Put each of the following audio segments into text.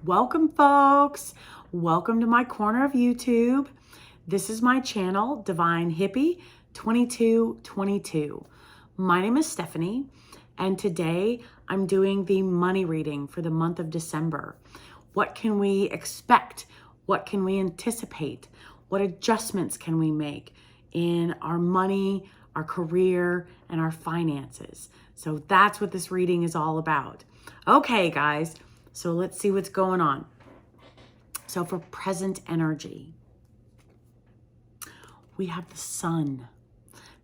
Welcome, folks. Welcome to my corner of YouTube. This is my channel, Divine Hippie 2222. My name is Stephanie, and today I'm doing the money reading for the month of December. What can we expect? What can we anticipate? What adjustments can we make in our money, our career, and our finances? So that's what this reading is all about. Okay, guys. So let's see what's going on. So for present energy, we have the sun.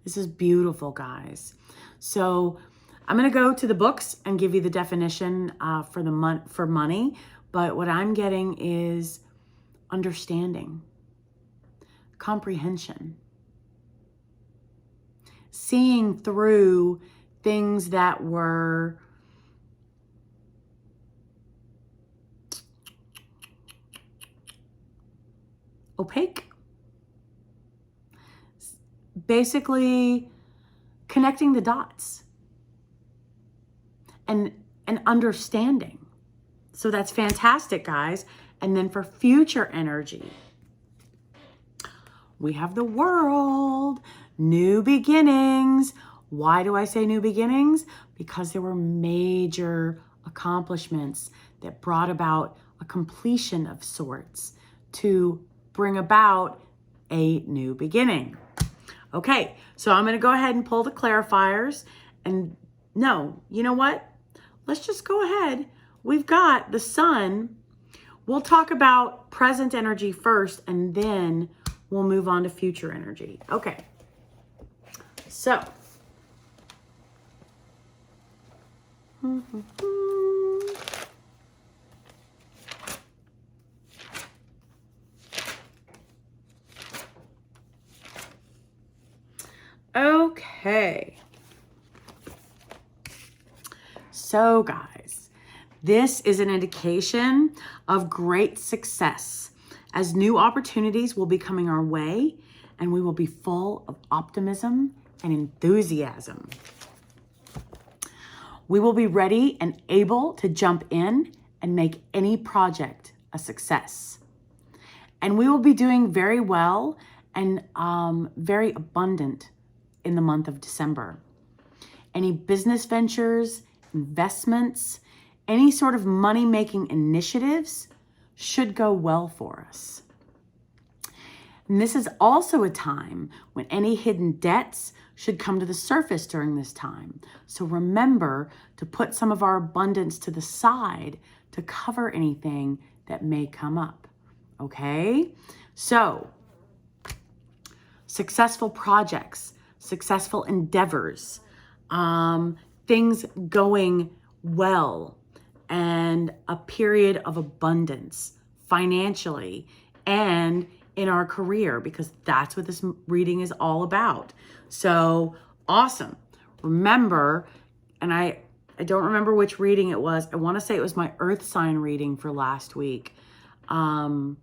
This is beautiful, guys. So I'm going to go to the books and give you the definition for money. But what I'm getting is understanding, comprehension, seeing through things that were opaque. Basically connecting the dots and understanding. So that's fantastic, guys. And then for future energy, we have the world, new beginnings. Why do I say new beginnings? Because there were major accomplishments that brought about a completion of sorts to bring about a new beginning. Okay, so I'm going to go ahead and pull the clarifiers. And no, you know what? Let's just go ahead. We've got the sun. We'll talk about present energy first, and then we'll move on to future energy. Okay, so. Okay. So, guys, this is an indication of great success as new opportunities will be coming our way and we will be full of optimism and enthusiasm. We will be ready and able to jump in and make any project a success. And we will be doing very well and very abundant in the month of December. Any business ventures, investments, any sort of money-making initiatives should go well for us. And this is also a time when any hidden debts should come to the surface during this time. So remember to put some of our abundance to the side to cover anything that may come up. Okay? So, successful projects, successful endeavors, things going well, and a period of abundance financially and in our career, because that's what this reading is all about. So awesome. Remember, and I don't remember which reading it was. I want to say it was my earth sign reading for last week. It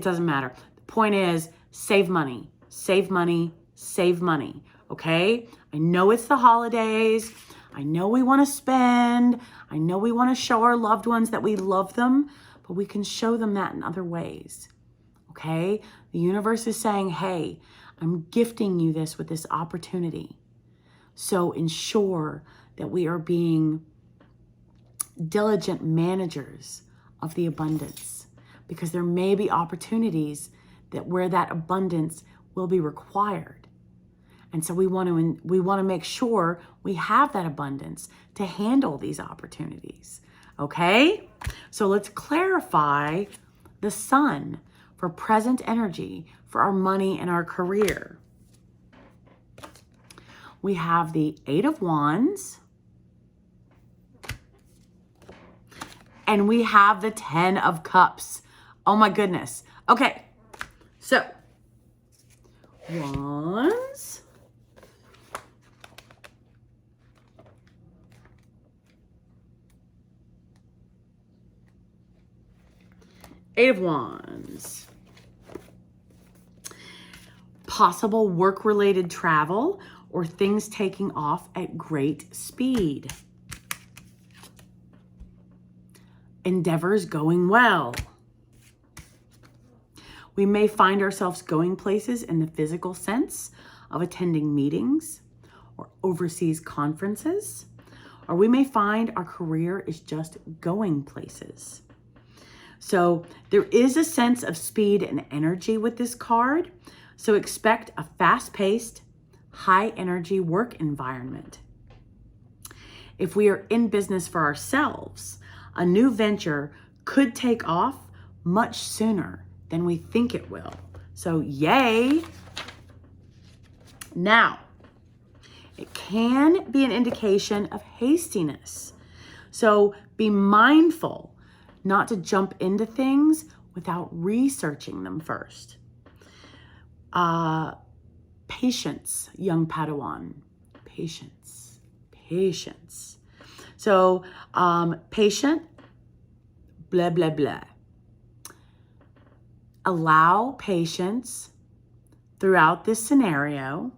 doesn't matter. The point is, save money, save money, save money. Okay? I know it's the holidays. I know we want to spend. I know we want to show our loved ones that we love them, but we can show them that in other ways. Okay? The universe is saying, hey, I'm gifting you this with this opportunity. So ensure that we are being diligent managers of the abundance, because there may be opportunities that where that abundance will be required. And so we want to make sure we have that abundance to handle these opportunities. Okay? So let's clarify the sun for present energy for our money and our career. We have the 8 of Wands. And we have the 10 of Cups. Oh my goodness. Okay. So, Wands. Eight of Wands. Possible work-related travel or things taking off at great speed. endeavors going well. We may find ourselves going places in the physical sense of attending meetings or overseas conferences, or we may find our career is just going places. So there is a sense of speed and energy with this card. So expect a fast-paced, high-energy work environment. If we are in business for ourselves, a new venture could take off much sooner than we think it will. So yay. Now, it can be an indication of hastiness. So be mindful not to jump into things without researching them first. Patience, young Padawan. Patience. So, patient, blah, blah, blah. Allow patience throughout this scenario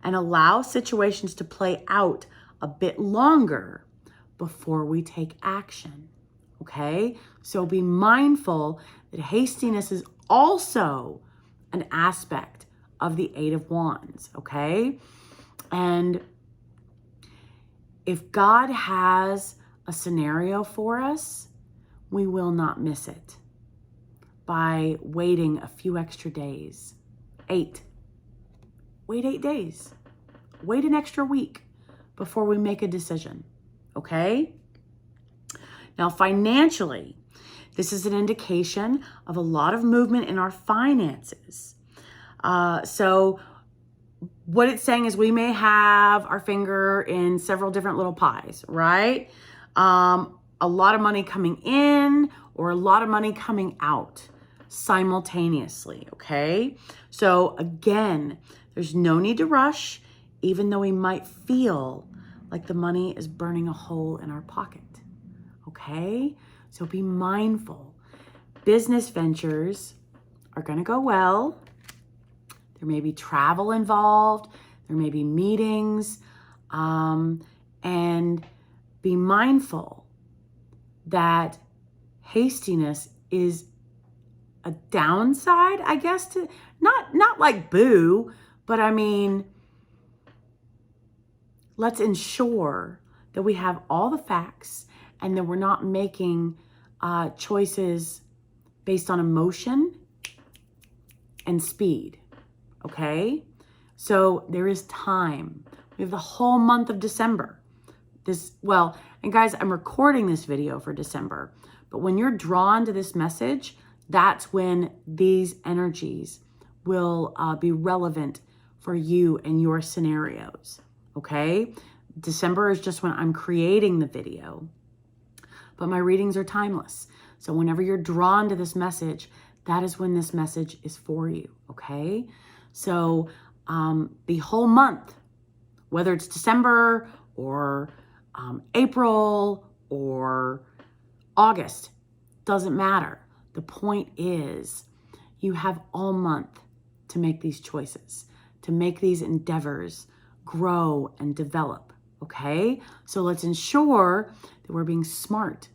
and allow situations to play out a bit longer before we take action. Okay? So be mindful that hastiness is also an aspect of the Eight of Wands. Okay? And if God has a scenario for us, we will not miss it by waiting a few extra days. 8. Wait 8 days. Wait an extra week before we make a decision. Okay? Now, financially, this is an indication of a lot of movement in our finances. So what it's saying is we may have our finger in several different little pies, right? A lot of money coming in or a lot of money coming out simultaneously, okay? So again, there's no need to rush, even though we might feel like the money is burning a hole in our pocket, okay? So be mindful. Business ventures are gonna go well. There may be travel involved. There may be meetings. And be mindful that hastiness is a downside, I guess, to not like boo, but I mean, let's ensure that we have all the facts and that we're not making choices based on emotion and speed. Okay? So there is time. We have the whole month of December. And guys, I'm recording this video for December, but when you're drawn to this message, that's when these energies will be relevant for you and your scenarios. Okay? December is just when I'm creating the video, but my readings are timeless. So whenever you're drawn to this message, that is when this message is for you. Okay? So the whole month, whether it's December or April or August, doesn't matter. The point is you have all month to make these choices, to make these endeavors grow and develop, okay? So let's ensure that we're being smart,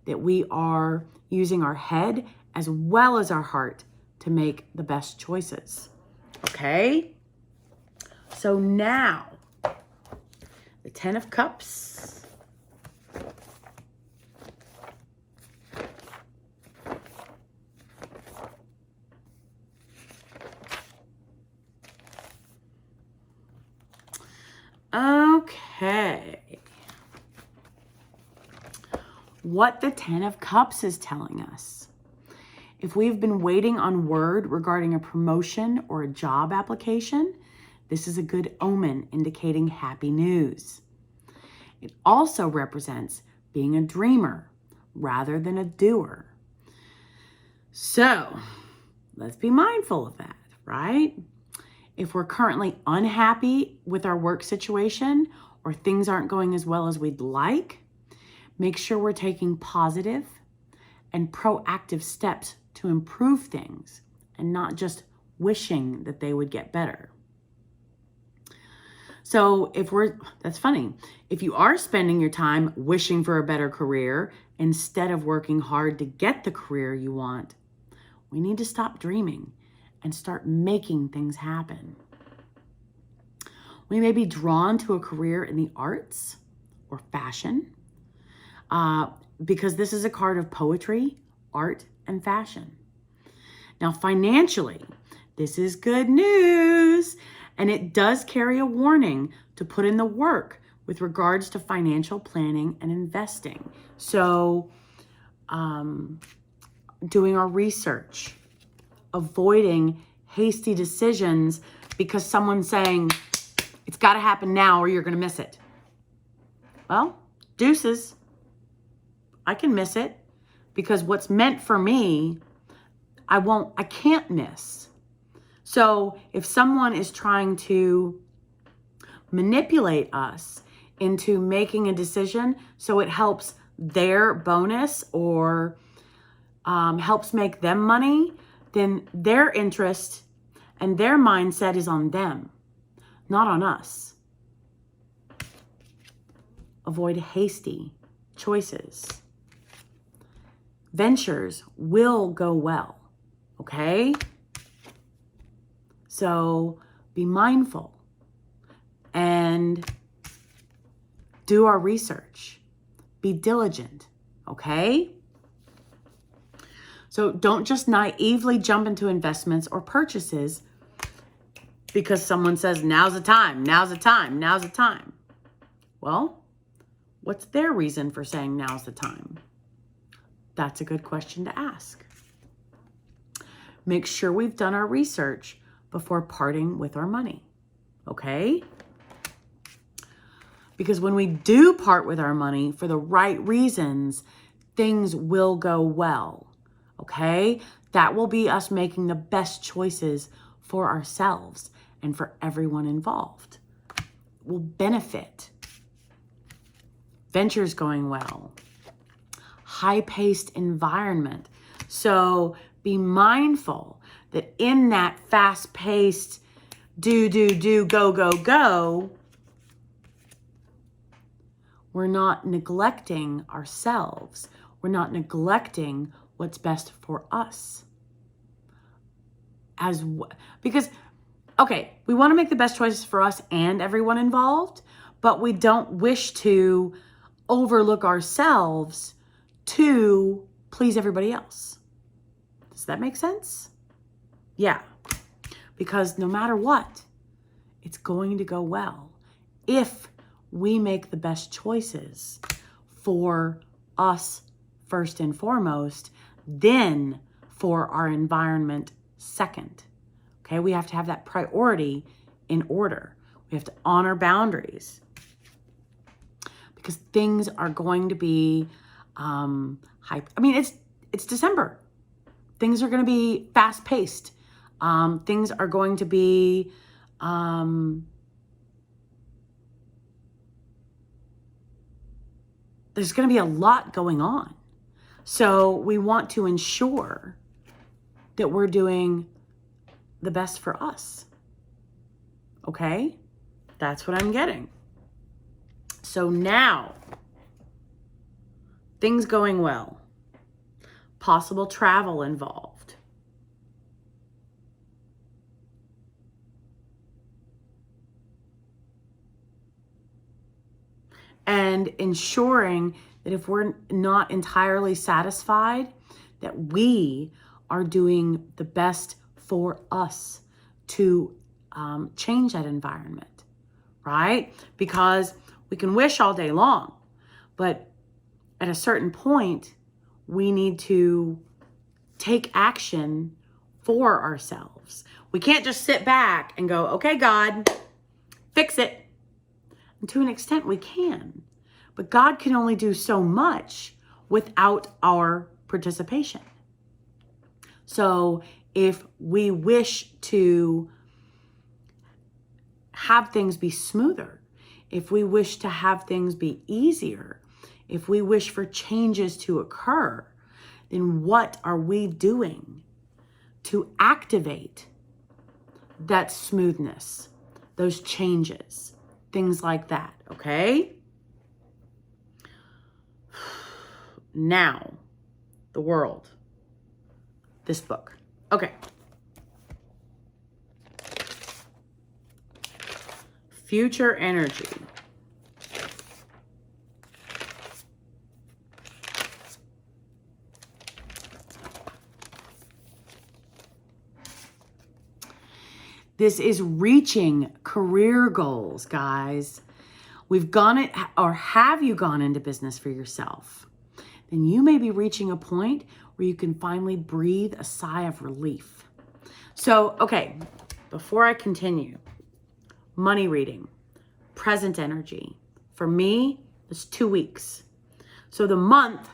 that we are using our head as well as our heart to make the best choices. Okay, so now the 10 of Cups. Okay, what the 10 of Cups is telling us. If we've been waiting on word regarding a promotion or a job application, this is a good omen indicating happy news. It also represents being a dreamer rather than a doer. So let's be mindful of that, right? If we're currently unhappy with our work situation or things aren't going as well as we'd like, make sure we're taking positive and proactive steps to improve things and not just wishing that they would get better. So that's funny. If you are spending your time wishing for a better career instead of working hard to get the career you want, we need to stop dreaming and start making things happen. We may be drawn to a career in the arts or fashion because this is a card of poetry, art, and fashion. Now, financially, this is good news, and it does carry a warning to put in the work with regards to financial planning and investing. So, doing our research, avoiding hasty decisions because someone's saying, it's got to happen now or you're going to miss it. Well, deuces. I can miss it because what's meant for me, I can't miss. So if someone is trying to manipulate us into making a decision so it helps their bonus or helps make them money, then their interest and their mindset is on them, not on us. Avoid hasty choices. Ventures will go well, okay? So be mindful and do our research. Be diligent, okay? So don't just naively jump into investments or purchases because someone says, now's the time, now's the time, now's the time. Well, what's their reason for saying now's the time? That's a good question to ask. Make sure we've done our research before parting with our money, okay? Because when we do part with our money for the right reasons, things will go well, okay? That will be us making the best choices for ourselves and for everyone involved. We'll benefit. Ventures going well. High-paced environment. So be mindful that in that fast-paced do, go, go, we're not neglecting ourselves. We're not neglecting what's best for us. Because, okay, we want to make the best choices for us and everyone involved, but we don't wish to overlook ourselves to please everybody else. Does that make sense? Yeah. Because no matter what, it's going to go well if we make the best choices for us first and foremost, then for our environment second. Okay, we have to have that priority in order. We have to honor boundaries because things are going to be hype. I mean, it's December. Things are going to be fast paced. Things are going to be there's going to be a lot going on. So we want to ensure that we're doing the best for us. Okay? That's what I'm getting. So now, things going well. Possible travel involved. And ensuring that if we're not entirely satisfied, that we are doing the best for us to change that environment, right? Because we can wish all day long, but at a certain point, we need to take action for ourselves. We can't just sit back and go, okay, God, fix it. And to an extent, we can. But God can only do so much without our participation. So if we wish to have things be smoother, if we wish to have things be easier, if we wish for changes to occur, then what are we doing to activate that smoothness, those changes? things like that, okay? Now, the world. This book. Okay. Future energy. This is reaching career goals, guys. We've gone it, or have you gone into business for yourself? Then you may be reaching a point where you can finally breathe a sigh of relief. So, okay, before I continue, money reading, present energy. For me, it's 2 weeks. So the month,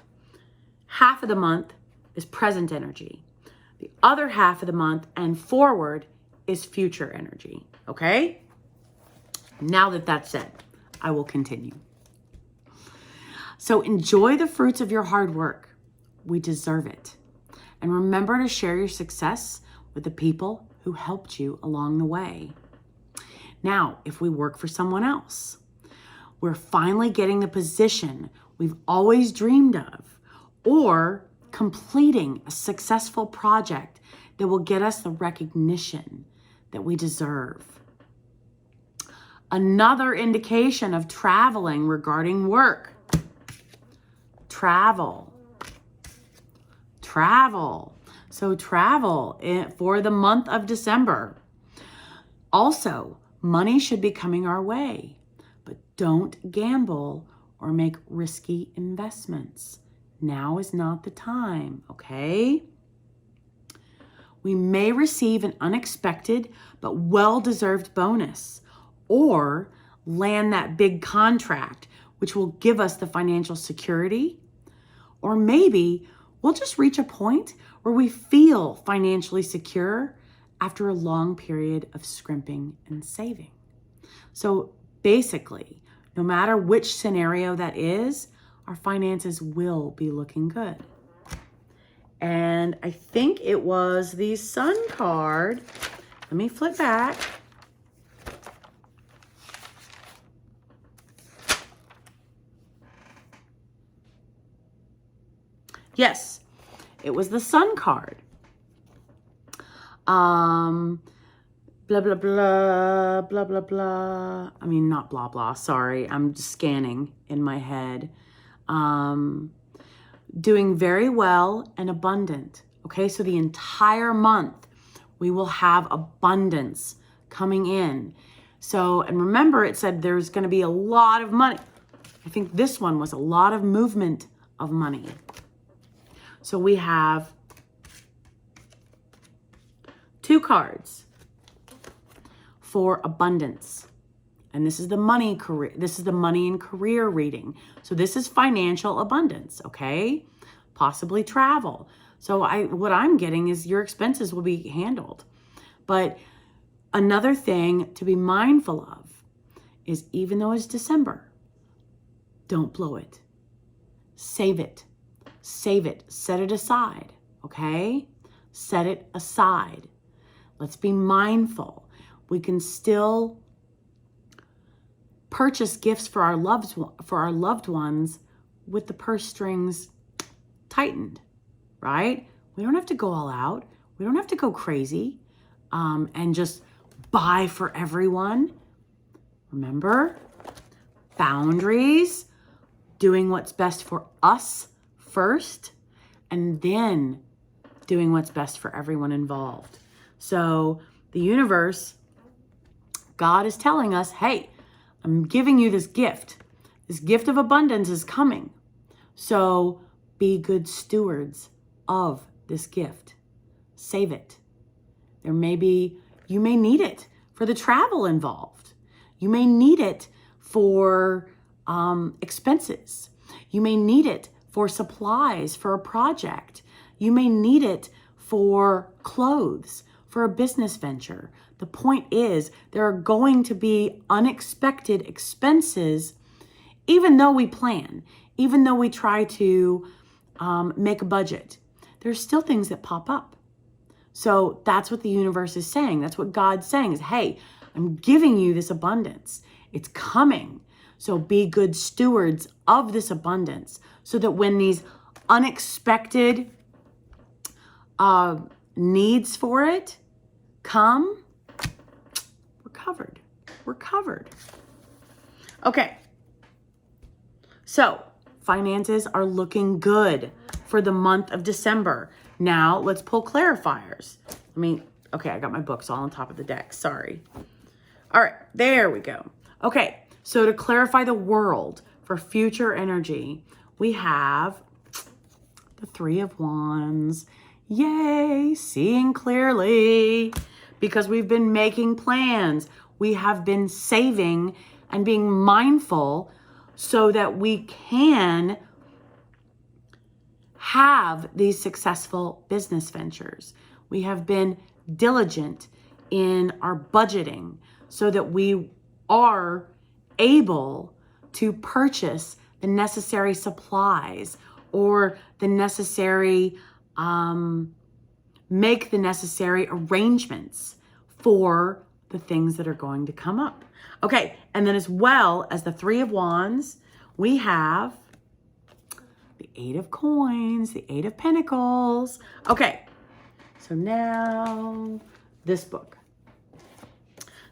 half of the month is present energy. The other half of the month and forward is future energy, okay? Now that that's said, I will continue. So enjoy the fruits of your hard work. We deserve it. And remember to share your success with the people who helped you along the way. Now, if we work for someone else, we're finally getting the position we've always dreamed of, or completing a successful project that will get us the recognition that we deserve. Another indication of traveling regarding work. Travel. So travel for the month of December. Also, money should be coming our way, but don't gamble or make risky investments. Now is not the time, okay? We may receive an unexpected but well-deserved bonus, or land that big contract, which will give us the financial security. Or maybe we'll just reach a point where we feel financially secure after a long period of scrimping and saving. So basically, no matter which scenario that is, our finances will be looking good. And I think it was the Sun card. Let me flip back. Yes, it was the Sun card. Blah, blah, blah, blah, blah, blah. I mean, not blah, blah. Sorry, I'm just scanning in my head. Doing very well and abundant. Okay, so the entire month we will have abundance coming in. So, and remember it said there's going to be a lot of money. I think this one was a lot of movement of money. So we have 2 cards for abundance. And this is the money career. This is the money and career reading. So this is financial abundance, okay? Possibly travel. So what I'm getting is your expenses will be handled. But another thing to be mindful of is, even though it's December, don't blow it. Save it. Save it. Set it aside, okay? Set it aside. Let's be mindful. We can still purchase gifts for our loved ones with the purse strings tightened, right? We don't have to go all out. We don't have to go crazy and just buy for everyone. Remember, boundaries, doing what's best for us first, and then doing what's best for everyone involved. So the universe, God is telling us, hey, I'm giving you this gift. This gift of abundance is coming. So be good stewards of this gift. Save it. You may need it for the travel involved. You may need it for expenses. You may need it for supplies for a project. You may need it for clothes, for a business venture. The point is, there are going to be unexpected expenses, even though we plan, even though we try to make a budget. There's still things that pop up. So that's what the universe is saying. That's what God's saying is, hey, I'm giving you this abundance. It's coming. So be good stewards of this abundance so that when these unexpected needs for it come, we're covered. We're covered. Okay. So finances are looking good for the month of December. Now let's pull clarifiers. Okay, I got my books all on top of the deck. Sorry. All right, there we go. Okay, so to clarify the world for future energy, we have the Three of Wands. Yay, seeing clearly, because we've been making plans. We have been saving and being mindful so that we can have these successful business ventures. We have been diligent in our budgeting so that we are able to purchase the necessary supplies or the necessary, make the necessary arrangements for the things that are going to come up. Okay, and then as well as the Three of Wands, we have the Eight of Coins, the Eight of Pentacles. Okay, so now this book,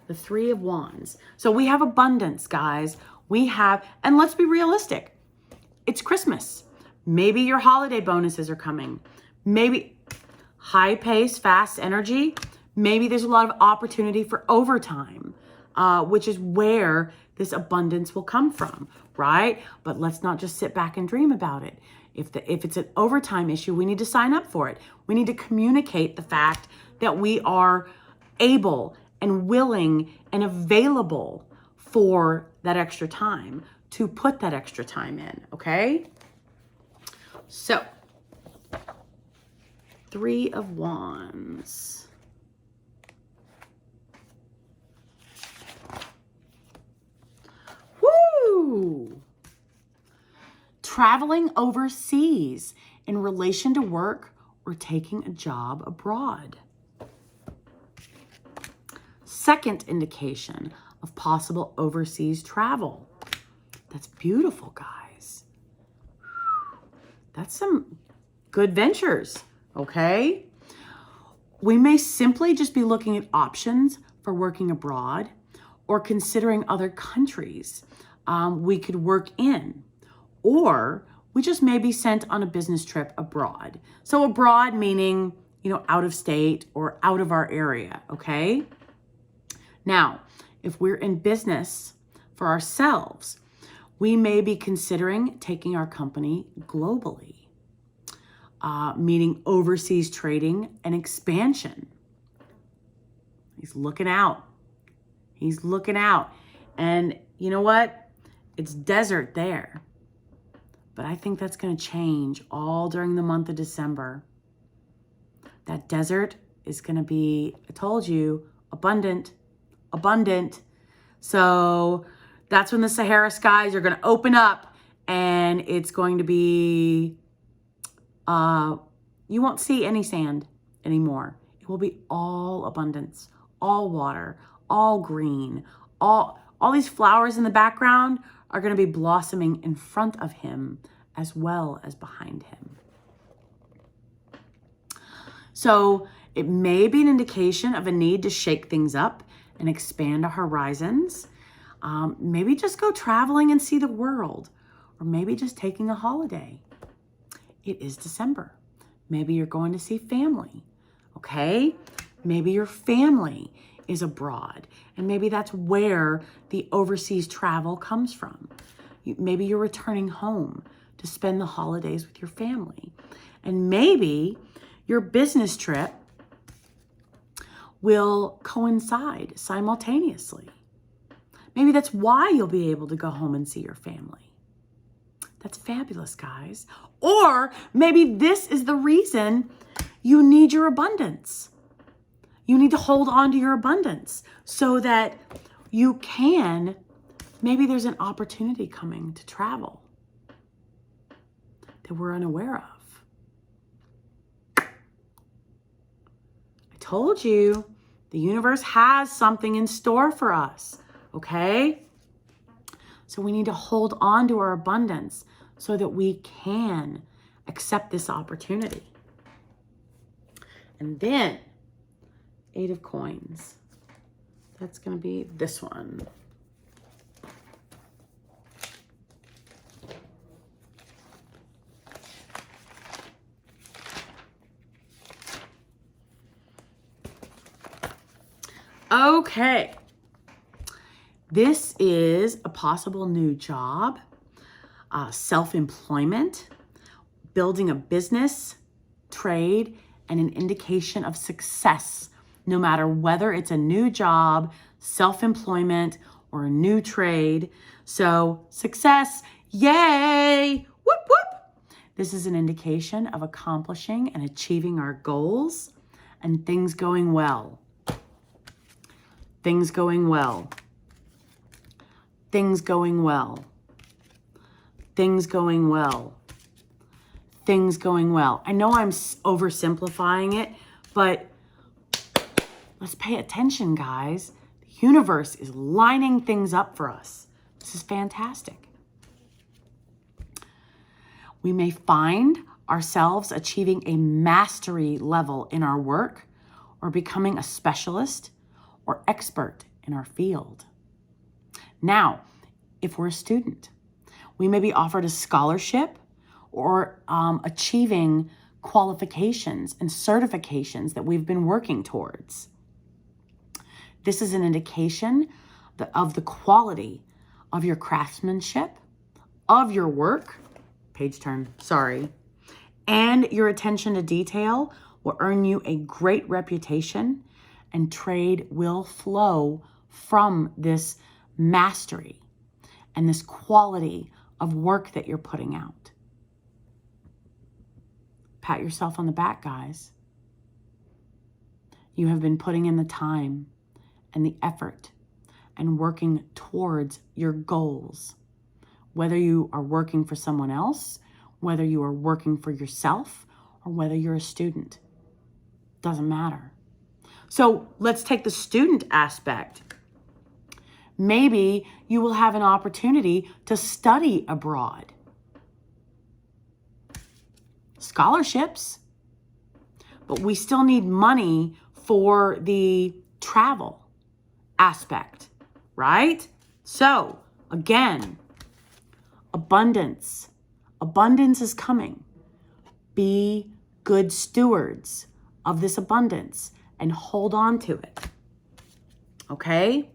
the Three of Wands. So we have abundance, guys. We have, and let's be realistic. It's Christmas. Maybe your holiday bonuses are coming. Maybe high pace, fast energy. Maybe there's a lot of opportunity for overtime, which is where this abundance will come from, right? But let's not just sit back and dream about it. If it's an overtime issue, we need to sign up for it. We need to communicate the fact that we are able and willing and available for that extra time, to put that extra time in, okay? So, Three of Wands. Woo! Traveling overseas in relation to work or taking a job abroad. Second indication of possible overseas travel. That's beautiful, guys. That's some good ventures, okay? We may simply just be looking at options for working abroad or considering other countries we could work in, or we just may be sent on a business trip abroad. So abroad meaning, out of state or out of our area, okay? Now, if we're in business for ourselves, we may be considering taking our company globally, meaning overseas trading and expansion. He's looking out. He's looking out. And you know what? It's desert there. But I think that's going to change all during the month of December. That desert is going to be, I told you, abundant. So that's when the Sahara skies are going to open up, and it's going to be, you won't see any sand anymore. It will be all abundance, all water, all green, all these flowers in the background are going to be blossoming in front of him as well as behind him. So it may be an indication of a need to shake things up and expand our horizons. Maybe just go traveling and see the world, or maybe just taking a holiday. It is December. Maybe you're going to see family, okay? Maybe your family is abroad, and maybe that's where the overseas travel comes from. Maybe you're returning home to spend the holidays with your family. And maybe your business trip will coincide simultaneously. Maybe that's why you'll be able to go home and see your family. That's fabulous, guys. Or maybe this is the reason you need your abundance. You need to hold on to your abundance so that you can, maybe there's an opportunity coming to travel that we're unaware of. I told you the universe has something in store for us, okay? So we need to hold on to our abundance so that we can accept this opportunity. And then 8 of coins. That's going to be this one. Okay. This is a possible new job, self-employment, building a business, trade, and an indication of success, no matter whether it's a new job, self-employment, or a new trade. So success, yay, whoop, whoop. This is an indication of accomplishing and achieving our goals and things going well. Things going well. Things going well. Things going well. Things going well. I know I'm oversimplifying it, but let's pay attention, guys. The universe is lining things up for us. This is fantastic. We may find ourselves achieving a mastery level in our work or becoming a specialist or expert in our field. Now, if we're a student, we may be offered a scholarship or achieving qualifications and certifications that we've been working towards. This is an indication of the quality of your craftsmanship, of your work, page turn, sorry, and your attention to detail will earn you a great reputation, and trade will flow from this mastery and this quality of work that you're putting out. Pat yourself on the back, guys. You have been putting in the time and the effort and working towards your goals. Whether you are working for someone else, whether you are working for yourself, or whether you're a student, doesn't matter. So let's take the student aspect. Maybe you will have an opportunity to study abroad. Scholarships, but we still need money for the travel aspect, right? So again, abundance. Abundance is coming. Be good stewards of this abundance and hold on to it. Okay?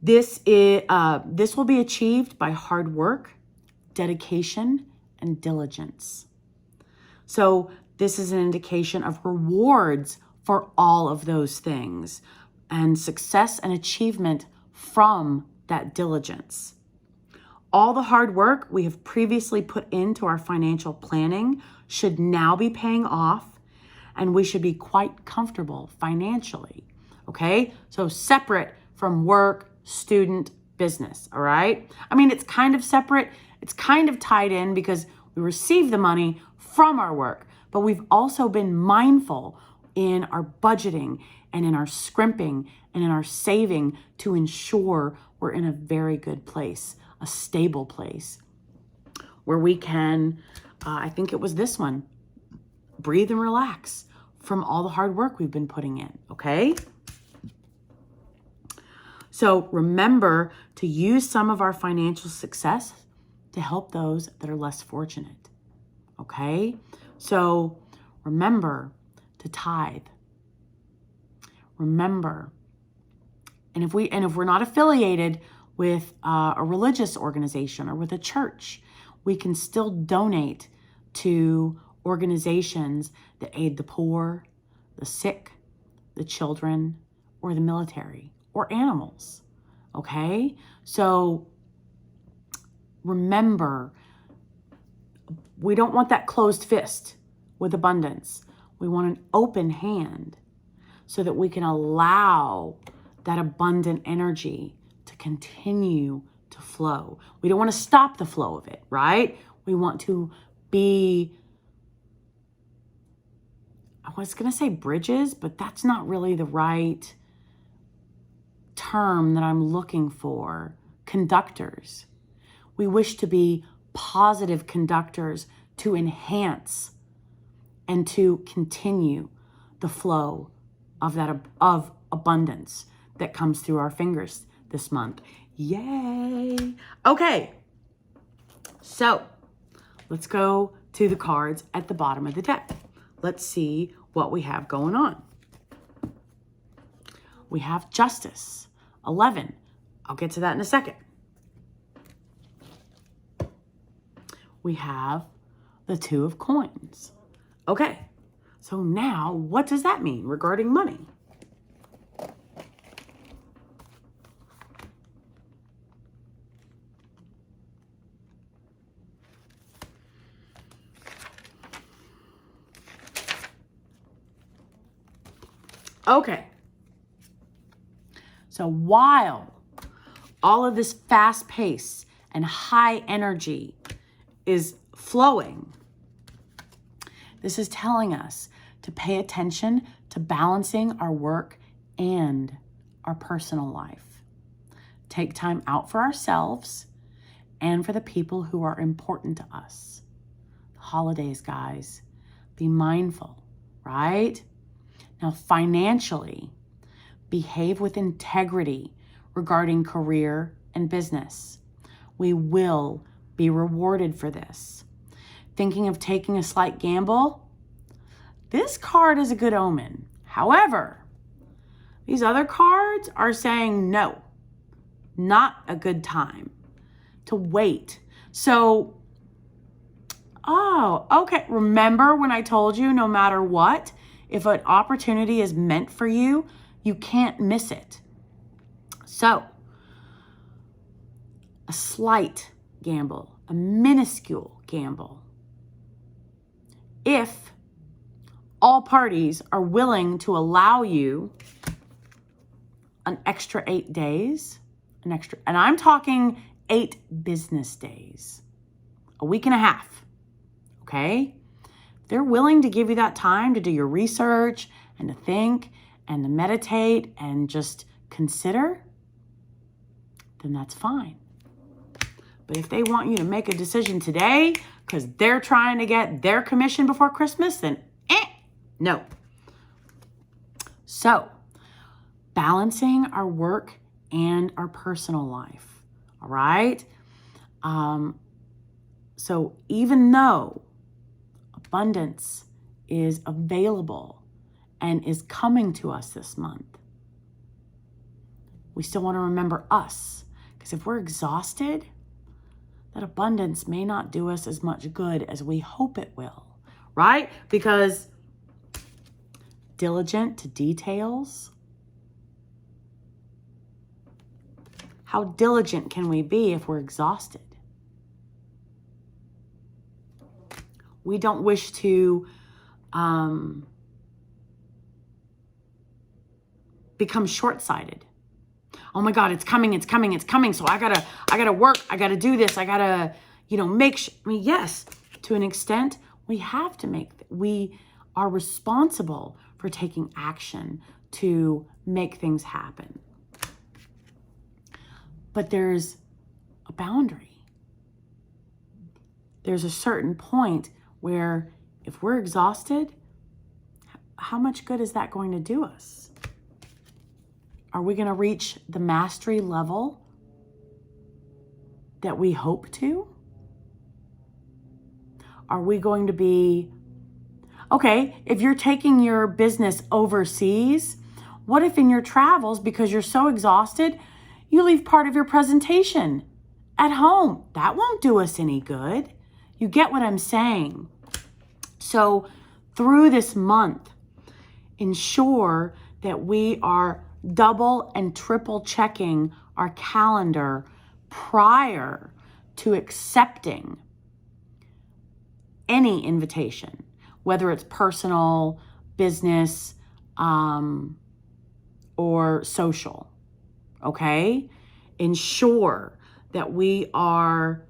This will be achieved by hard work, dedication, and diligence. So this is an indication of rewards for all of those things and success and achievement from that diligence. All the hard work we have previously put into our financial planning should now be paying off, and we should be quite comfortable financially, okay? So separate from work, student, business, all right? I mean, it's kind of separate. It's kind of tied in because we receive the money from our work, but we've also been mindful in our budgeting and in our scrimping and in our saving to ensure we're in a very good place, a stable place where we can, I think it was this one, breathe and relax from all the hard work we've been putting in, okay? So remember to use some of our financial success to help those that are less fortunate, okay? So remember to tithe. Remember, and if we're not affiliated with a religious organization or with a church, we can still donate to organizations that aid the poor, the sick, the children, or the military, or animals, okay? So remember, we don't want that closed fist with abundance. We want an open hand so that we can allow that abundant energy to continue to flow. We don't want to stop the flow of it, right? We want to be, I was going to say bridges, but that's not really the right term that I'm looking for conductors. We wish to be positive conductors to enhance and to continue the flow of of abundance that comes through our fingers this month. Yay! Okay, so let's go to the cards at the bottom of the deck. Let's see what we have going on. We have Justice, 11. I'll get to that in a second. We have the Two of Coins. Okay, so now what does that mean regarding money? Okay, so while all of this fast pace and high energy is flowing, this is telling us to pay attention to balancing our work and our personal life. Take time out for ourselves and for the people who are important to us. The holidays, guys, be mindful, right? Now, financially, behave with integrity regarding career and business. We will be rewarded for this. Thinking of taking a slight gamble? This card is a good omen. However, these other cards are saying no, not a good time to wait. So, okay. Remember when I told you no matter what, if an opportunity is meant for you, you can't miss it. So, a slight gamble, a minuscule gamble. If all parties are willing to allow you an extra 8 days, and I'm talking 8 business days, a week and a half, okay? They're willing to give you that time to do your research and to think and to meditate and just consider, then that's fine. But if they want you to make a decision today because they're trying to get their commission before Christmas, then no. So, balancing our work and our personal life, all right? So even though abundance is available and is coming to us this month, we still want to remember us. Because if we're exhausted, that abundance may not do us as much good as we hope it will, right? Because diligent to details, how diligent can we be if we're exhausted? We don't wish to become short-sighted. Oh my God, it's coming. So I gotta work. I gotta do this. I gotta, make sure. I mean, yes, to an extent, we have to we are responsible for taking action to make things happen. But there's a boundary. There's a certain point where if we're exhausted, how much good is that going to do us? Are we going to reach the mastery level that we hope to? Are we going to be, okay, if you're taking your business overseas, what if in your travels, because you're so exhausted, you leave part of your presentation at home? That won't do us any good. You get what I'm saying? So through this month, ensure that we are double and triple checking our calendar prior to accepting any invitation, whether it's personal, business, or social, okay? Ensure that we are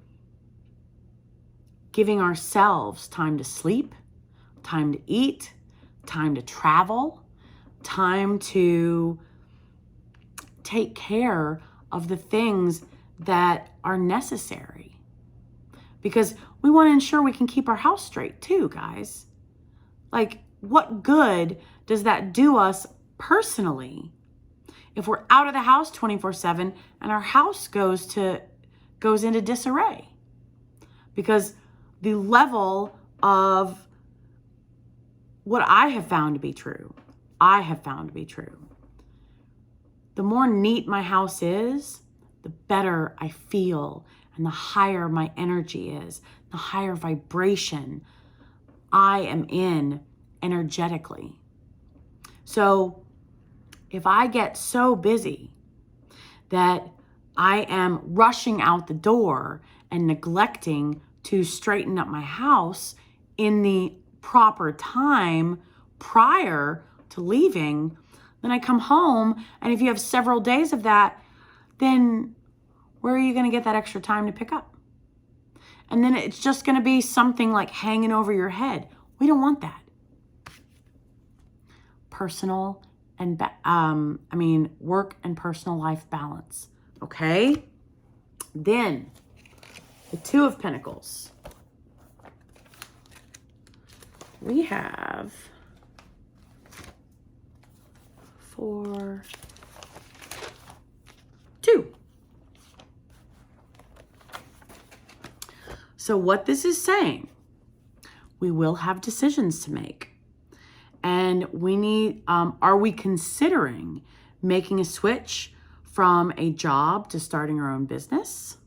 giving ourselves time to sleep, time to eat, time to travel, time to take care of the things that are necessary, because we want to ensure we can keep our house straight too, guys. Like, what good does that do us personally if we're out of the house 24/7 and our house goes into disarray? Because the level of what I have found to be true, the more neat my house is, the better I feel, and the higher my energy is, the higher vibration I am in energetically. So if I get so busy that I am rushing out the door and neglecting to straighten up my house in the proper time prior to leaving, then I come home, and if you have several days of that, then where are you going to get that extra time to pick up? And then it's just going to be something like hanging over your head. We don't want that. Personal and work and personal life balance. Okay? Then the Two of Pentacles. We have 4, 2. So what this is saying, we will have decisions to make. And we need, are we considering making a switch from a job to starting our own business?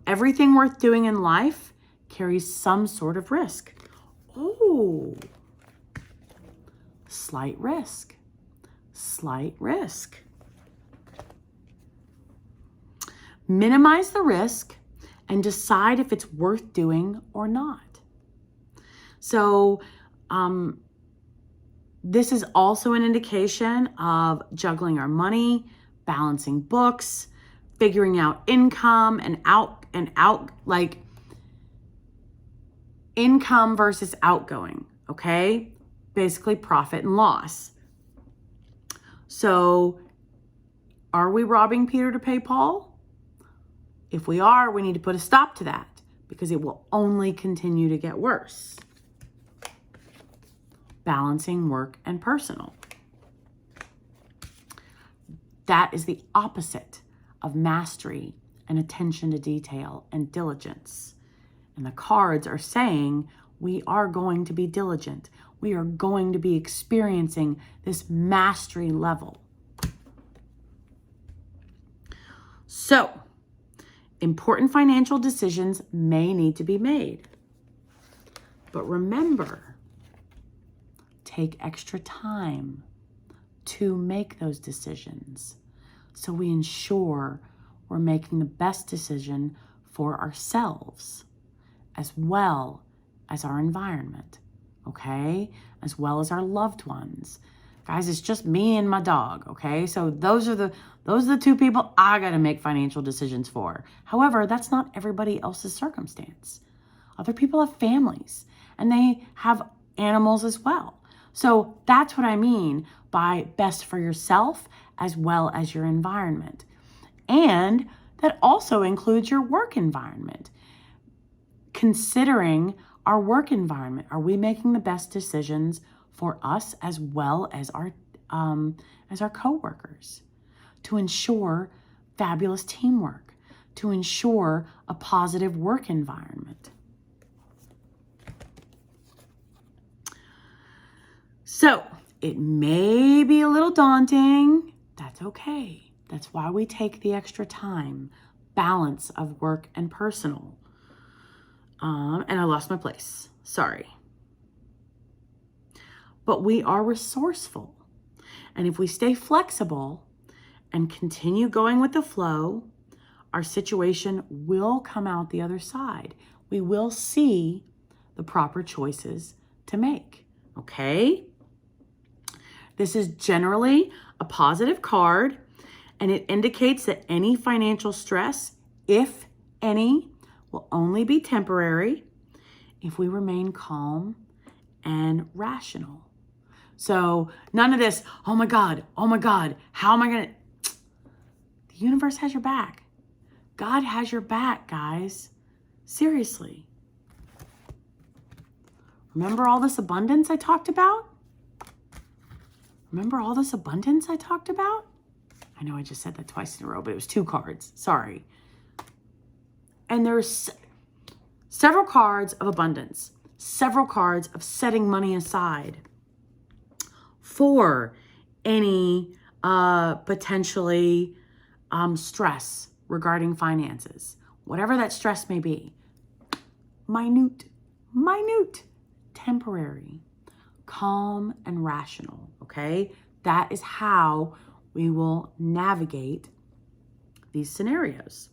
Everything worth doing in life carries some sort of risk. Oh, slight risk. Minimize the risk and decide if it's worth doing or not. So, this is also an indication of juggling our money, balancing books, figuring out income and out, like income versus outgoing, okay? Basically profit and loss. So are we robbing Peter to pay Paul? If we are, we need to put a stop to that, because it will only continue to get worse. Balancing work and personal. That is the opposite of mastery and attention to detail and diligence. And the cards are saying we are going to be diligent. We are going to be experiencing this mastery level. So, important financial decisions may need to be made. But remember, take extra time to make those decisions, so we ensure we're making the best decision for ourselves, as well as our environment, okay? As well as our loved ones. Guys, it's just me and my dog, okay? So those are the two people I got to make financial decisions for. However, that's not everybody else's circumstance. Other people have families, and they have animals as well. So that's what I mean by best for yourself as well as your environment. And that also includes your work environment. Considering our work environment, are we making the best decisions for us as well as our coworkers, to ensure fabulous teamwork, to ensure a positive work environment? So it may be a little daunting. That's okay. That's why we take the extra time. Balance of work and personal. And I lost my place. Sorry. But we are resourceful. And if we stay flexible and continue going with the flow, our situation will come out the other side. We will see the proper choices to make. Okay? This is generally a positive card, and it indicates that any financial stress, if any, will only be temporary if we remain calm and rational. So none of this, oh my God, how am I going to? The universe has your back. God has your back, guys. Seriously. Remember all this abundance I talked about? Remember all this abundance I talked about? I know I just said that twice in a row, but it was 2 cards. Sorry. And there's several cards of abundance, several cards of setting money aside for any potentially stress regarding finances, whatever that stress may be. Minute, temporary, calm and rational, okay? That is how we will navigate these scenarios.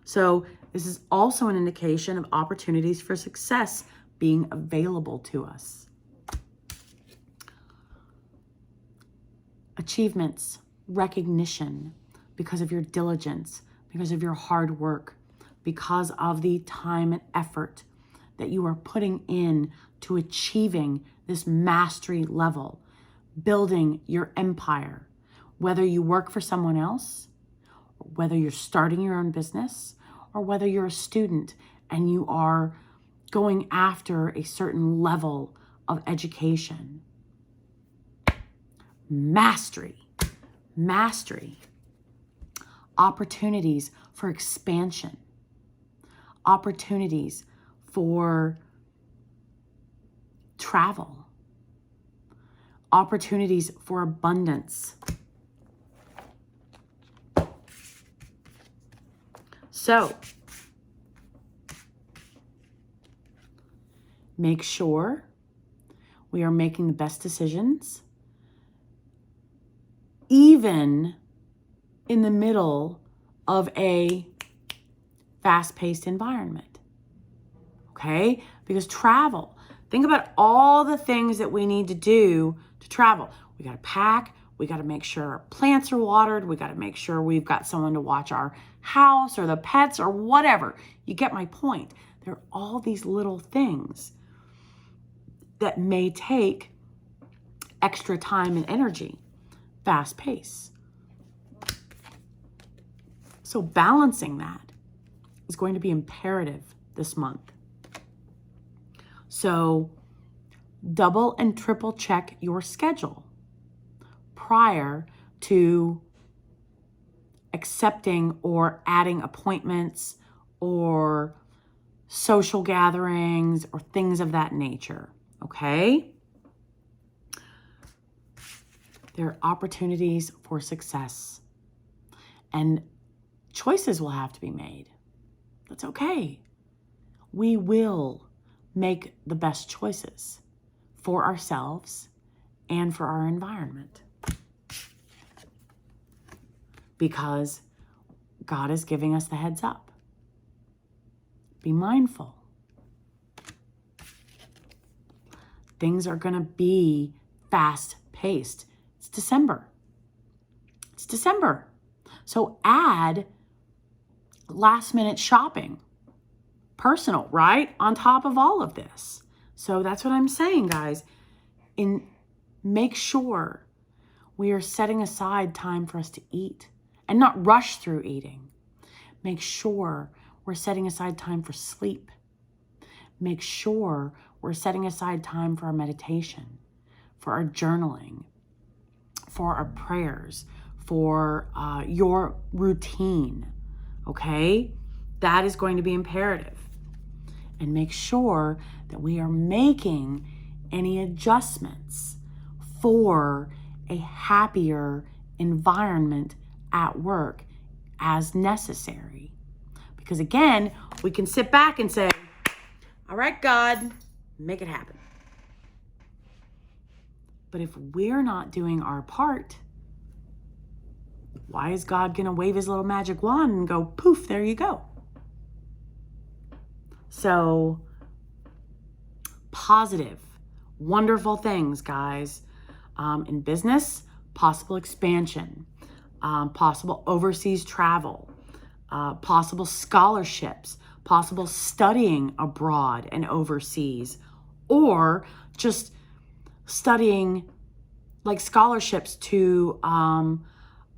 So this is also an indication of opportunities for success being available to us. Achievements, recognition, because of your diligence, because of your hard work, because of the time and effort that you are putting in to achieving this mastery level, building your empire, whether you work for someone else, or whether you're starting your own business, or whether you're a student and you are going after a certain level of education. Mastery. Opportunities for expansion. Opportunities for travel. Opportunities for abundance. So, make sure we are making the best decisions, even in the middle of a fast-paced environment. Okay? Because travel, think about all the things that we need to do to travel. We got to pack. We got to make sure our plants are watered. We got to make sure we've got someone to watch our house or the pets or whatever. You get my point. There are all these little things that may take extra time and energy, fast pace. So balancing that is going to be imperative this month. So double and triple check your schedule prior to accepting or adding appointments or social gatherings or things of that nature, okay? There are opportunities for success and choices will have to be made. That's okay. We will make the best choices for ourselves and for our environment, because God is giving us the heads up. Be mindful. Things are going to be fast-paced. It's December. So add last-minute shopping, personal, right? On top of all of this. So that's what I'm saying, guys. Make sure we are setting aside time for us to eat and not rush through eating. Make sure we're setting aside time for sleep. Make sure we're setting aside time for our meditation, for our journaling, for our prayers, for your routine, okay? That is going to be imperative. And make sure that we are making any adjustments for a happier environment at work as necessary. Because again, we can sit back and say, all right, God, make it happen. But if we're not doing our part, why is God going to wave his little magic wand and go, poof, there you go? So, positive, wonderful things, guys. In business, possible expansion, possible overseas travel, possible scholarships, possible studying abroad and overseas, or just studying like scholarships to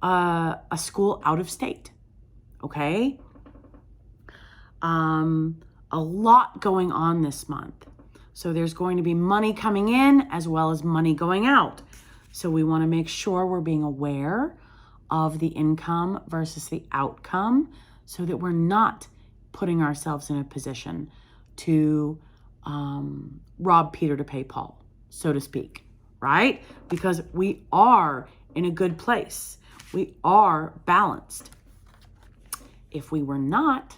a school out of state, okay? A lot going on this month. So there's going to be money coming in as well as money going out. So we want to make sure we're being aware of the income versus the outcome so that we're not putting ourselves in a position to rob Peter to pay Paul, so to speak, right? Because we are in a good place. We are balanced. If we were not,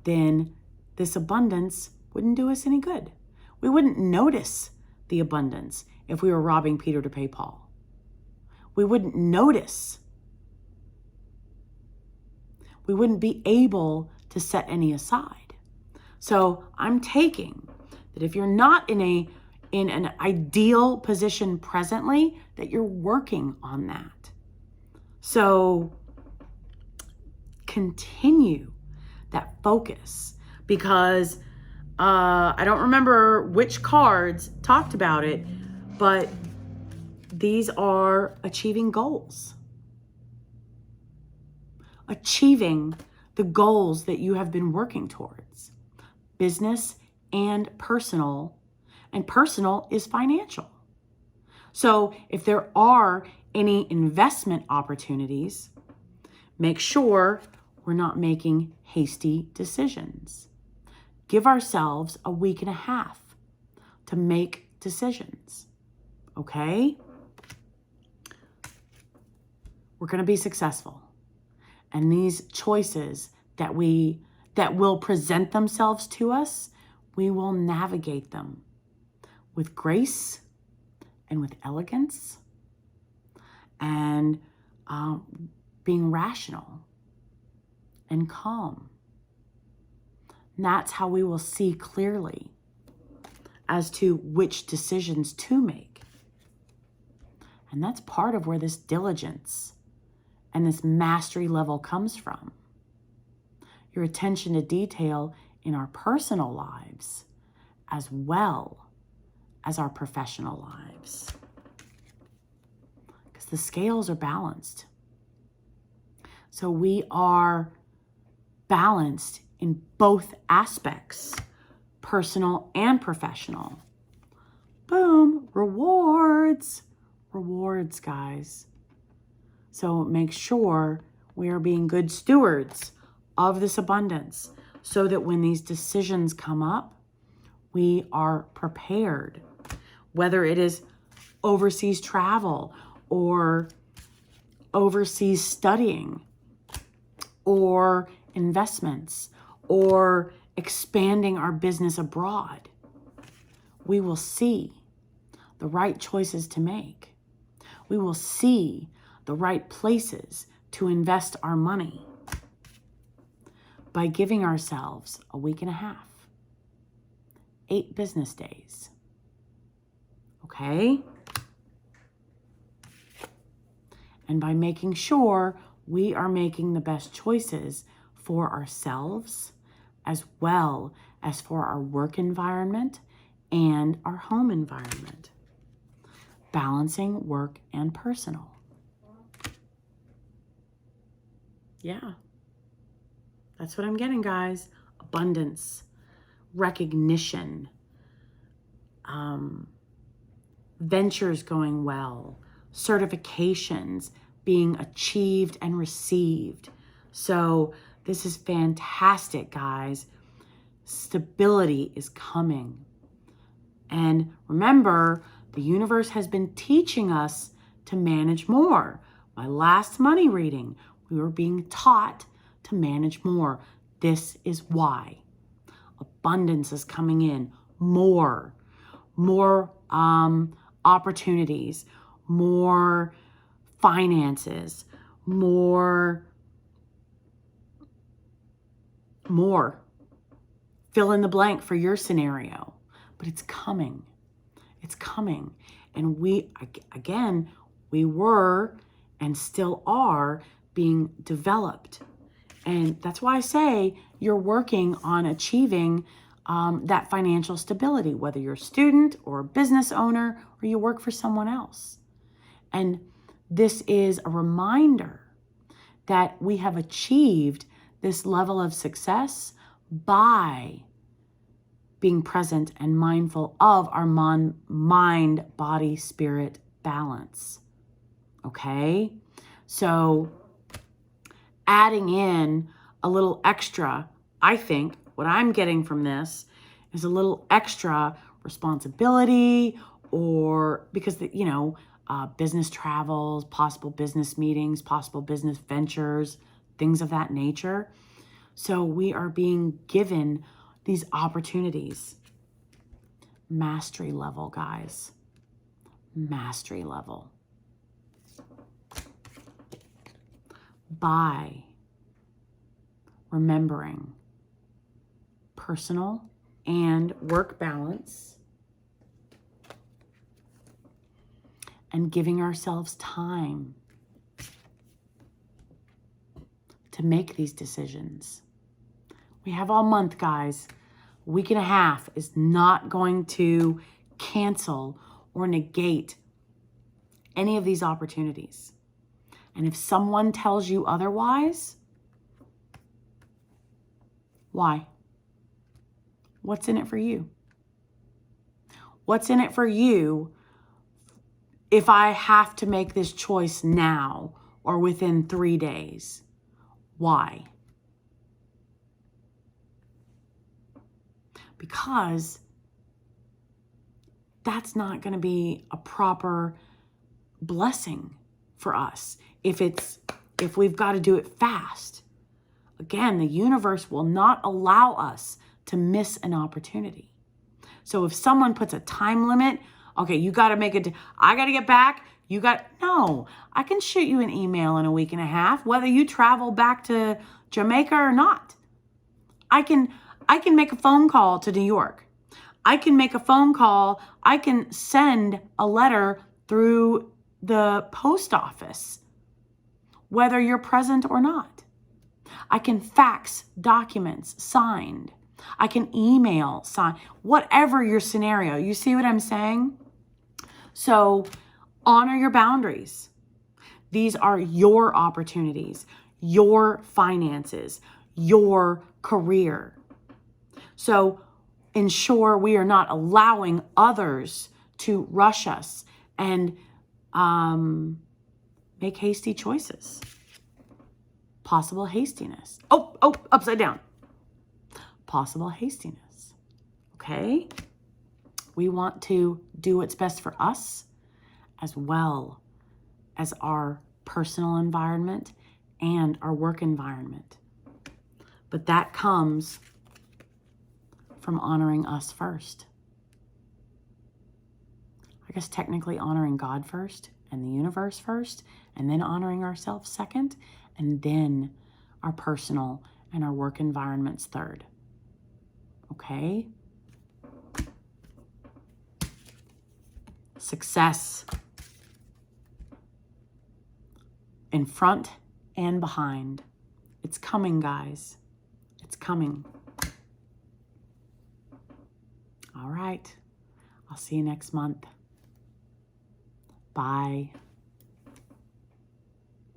then this abundance wouldn't do us any good. We wouldn't notice the abundance if we were robbing Peter to pay Paul. We wouldn't notice. We wouldn't be able to set any aside. So I'm taking that if you're not in an ideal position presently, that you're working on that. So continue that focus, because I don't remember which cards talked about it, but these are achieving goals. Achieving the goals that you have been working towards, business and personal is financial. So if there are any investment opportunities, make sure we're not making hasty decisions. Give ourselves a week and a half to make decisions, okay? We're going to be successful. And these choices that will present themselves to us, we will navigate them with grace and with elegance and being rational and calm. And that's how we will see clearly as to which decisions to make. And that's part of where this diligence and this mastery level comes from. Your attention to detail in our personal lives as well as our professional lives. Because the scales are balanced. So we are balanced in both aspects, personal and professional. Boom, rewards. Rewards, guys. So make sure we are being good stewards of this abundance so that when these decisions come up, we are prepared. Whether it is overseas travel or overseas studying or investments or expanding our business abroad, we will see the right choices to make. We will see the right places to invest our money by giving ourselves a week and a half, 8 business days. Okay? And by making sure we are making the best choices for ourselves as well as for our work environment and our home environment. Balancing work and personal. Yeah. That's what I'm getting, guys. Abundance, recognition, ventures going well, certifications being achieved and received. So this is fantastic, guys. Stability is coming. And remember, the universe has been teaching us to manage more. My last money reading, we were being taught to manage more. This is why. Abundance is coming in. More opportunities, more finances, more. Fill in the blank for your scenario. But it's coming. It's coming. And we were and still are being developed. And that's why I say you're working on achieving that financial stability, whether you're a student or a business owner or you work for someone else. And this is a reminder that we have achieved this level of success by being present and mindful of our mind, body, spirit balance. Okay? So adding in a little extra, I think what I'm getting from this is a little extra responsibility, or because, business travels, possible business meetings, possible business ventures, things of that nature. So we are being given these opportunities. Mastery level, guys. Mastery level. By remembering personal and work balance and giving ourselves time to make these decisions. We have all month, guys. A week and a half is not going to cancel or negate any of these opportunities. And if someone tells you otherwise, why? What's in it for you? What's in it for you if I have to make this choice now or within 3 days? Why? Because that's not going to be a proper blessing for us if we've got to do it fast. Again, the universe will not allow us to miss an opportunity. So if someone puts a time limit, okay, you got to make it, I got to get back. No, I can shoot you an email in a week and a half, whether you travel back to Jamaica or not. I can make a phone call to New York. I can make a phone call. I can send a letter through the post office, whether you're present or not. I can fax documents signed. I can email sign, whatever your scenario. You see what I'm saying? So honor your boundaries. These are your opportunities, your finances, your career. So ensure we are not allowing others to rush us and make hasty choices. Possible hastiness. Oh, upside down. Possible hastiness. Okay? We want to do what's best for us as well as our personal environment and our work environment. But that comes from honoring us first. I guess technically honoring God first and the universe first, and then honoring ourselves second, and then our personal and our work environments third. Okay? Success in front and behind. It's coming, guys. It's coming. All right. I'll see you next month. Bye.